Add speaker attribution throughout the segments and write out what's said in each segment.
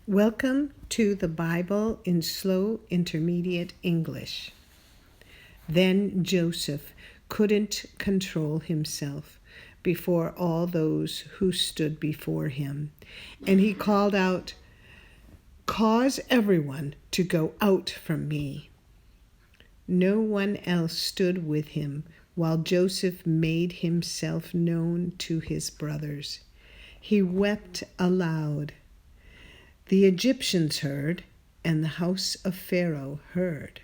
Speaker 1: Welcome to the Bible in Slow Intermediate English. Then Joseph couldn't control himself before all those who stood before him, and he called out, "Cause everyone to go out from me." No one else stood with him while Joseph made himself known to his brothers. He wept aloud. The Egyptians heard, and the house of Pharaoh heard.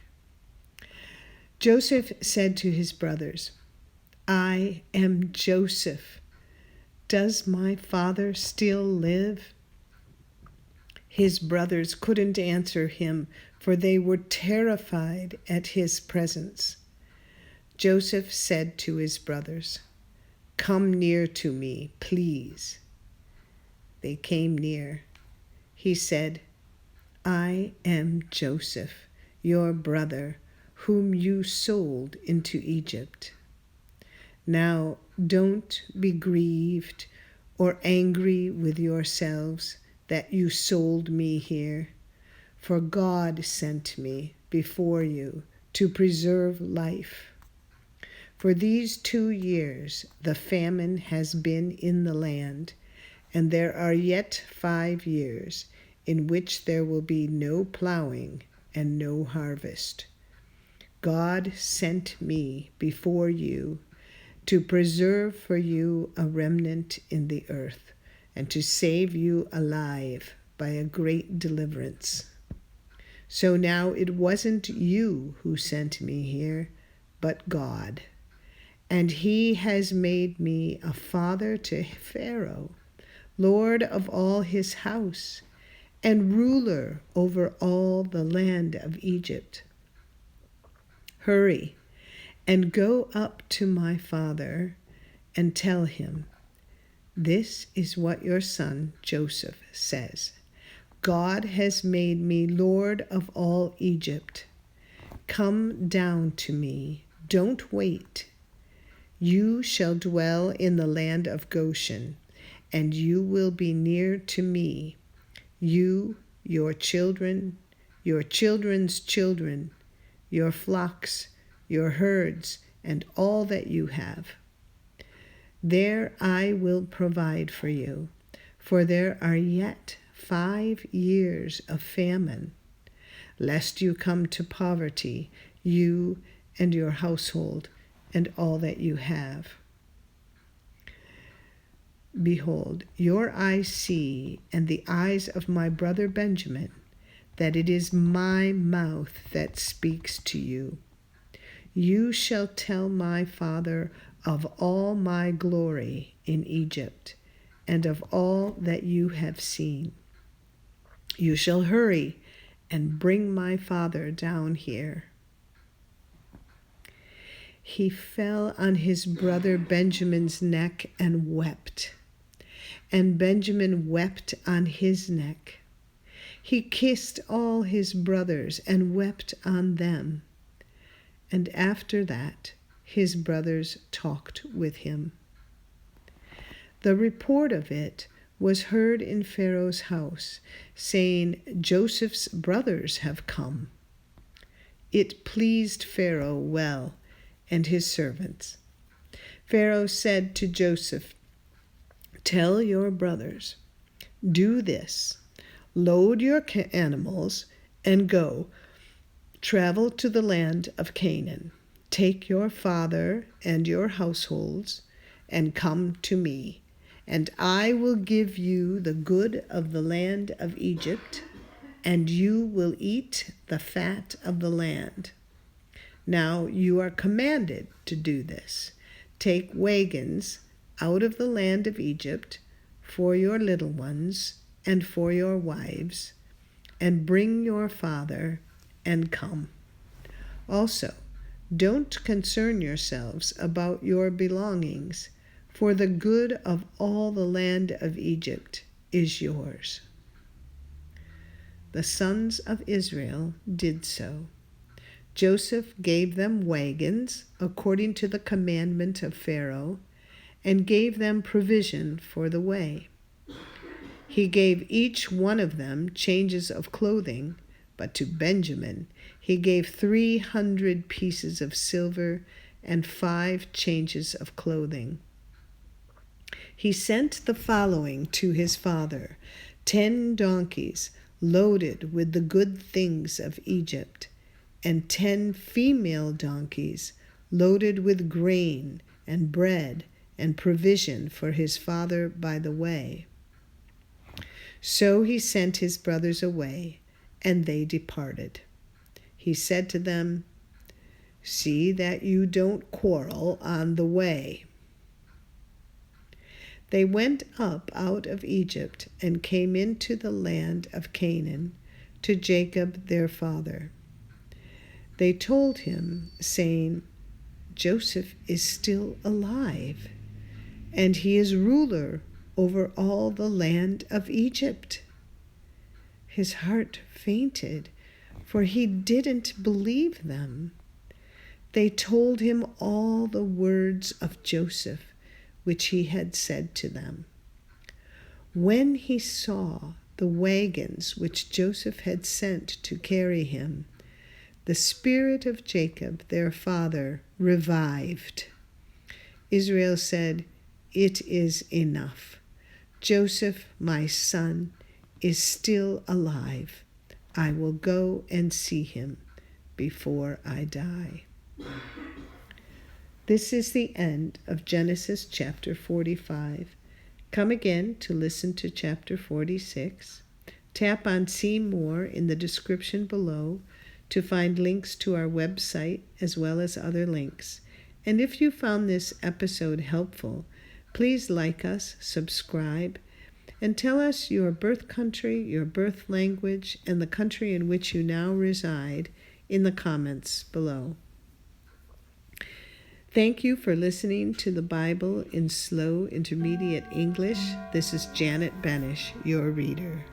Speaker 1: Joseph said to his brothers, "I am Joseph. Does my father still live?" His brothers couldn't answer him, for they were terrified at his presence. Joseph said to his brothers, "Come near to me, please." They came near. He said, "I am Joseph, your brother, whom you sold into Egypt. Now don't be grieved or angry with yourselves that you sold me here, for God sent me before you to preserve life. For these 2 years the famine has been in the land, and there are yet 5 years in which there will be no plowing and no harvest. God sent me before you to preserve for you a remnant in the earth, and to save you alive by a great deliverance. So now it wasn't you who sent me here, but God. And he has made me a father to Pharaoh, Lord of all his house, and ruler over all the land of Egypt. Hurry and go up to my father and tell him, 'This is what your son Joseph says. God has made me Lord of all Egypt. Come down to me. Don't wait. You shall dwell in the land of Goshen, and you will be near to me, you, your children, your children's children, your flocks, your herds, and all that you have. There I will provide for you, for there are yet 5 years of famine, lest you come to poverty, you and your household, and all that you have. Behold, your eyes see, and the eyes of my brother Benjamin, that it is my mouth that speaks to you. You shall tell my father of all my glory in Egypt, and of all that you have seen. You shall hurry and bring my father down here." He fell on his brother Benjamin's neck and wept, and Benjamin wept on his neck. He kissed all his brothers and wept on them. And after that, his brothers talked with him. The report of it was heard in Pharaoh's house, saying, "Joseph's brothers have come." It pleased Pharaoh well, and his servants. Pharaoh said to Joseph, "Tell your brothers, do this: load your animals and go, travel to the land of Canaan. Take your father and your households and come to me, and I will give you the good of the land of Egypt, and you will eat the fat of the land. Now you are commanded to do this. Take wagons out of the land of Egypt for your little ones and for your wives, and bring your father and come. Also, don't concern yourselves about your belongings, for the good of all the land of Egypt is yours." The sons of Israel did so. Joseph gave them wagons according to the commandment of Pharaoh, and gave them provision for the way. He gave each one of them changes of clothing, but to Benjamin he gave 300 pieces of silver and 5 changes of clothing. He sent the following to his father: 10 donkeys loaded with the good things of Egypt, and 10 female donkeys loaded with grain and bread and provision for his father by the way. So he sent his brothers away, and they departed. He said to them, "See that you don't quarrel on the way." They went up out of Egypt and came into the land of Canaan to Jacob their father. They told him, saying, "Joseph is still alive, and he is ruler over all the land of Egypt." His heart fainted, for he didn't believe them. They told him all the words of Joseph, which he had said to them. When he saw the wagons which Joseph had sent to carry him, the spirit of Jacob their father revived. Israel said, "It is enough. Joseph, my son, is still alive. I will go and see him before I die." This is the end of Genesis chapter 45. Come again to listen to chapter 46. Tap on See More in the description below to find links to our website as well as other links. And if you found this episode helpful, please like us, subscribe, and tell us your birth country, your birth language, and the country in which you now reside in the comments below. Thank you for listening to the Bible in Slow Intermediate English. This is Janet Benish, your reader.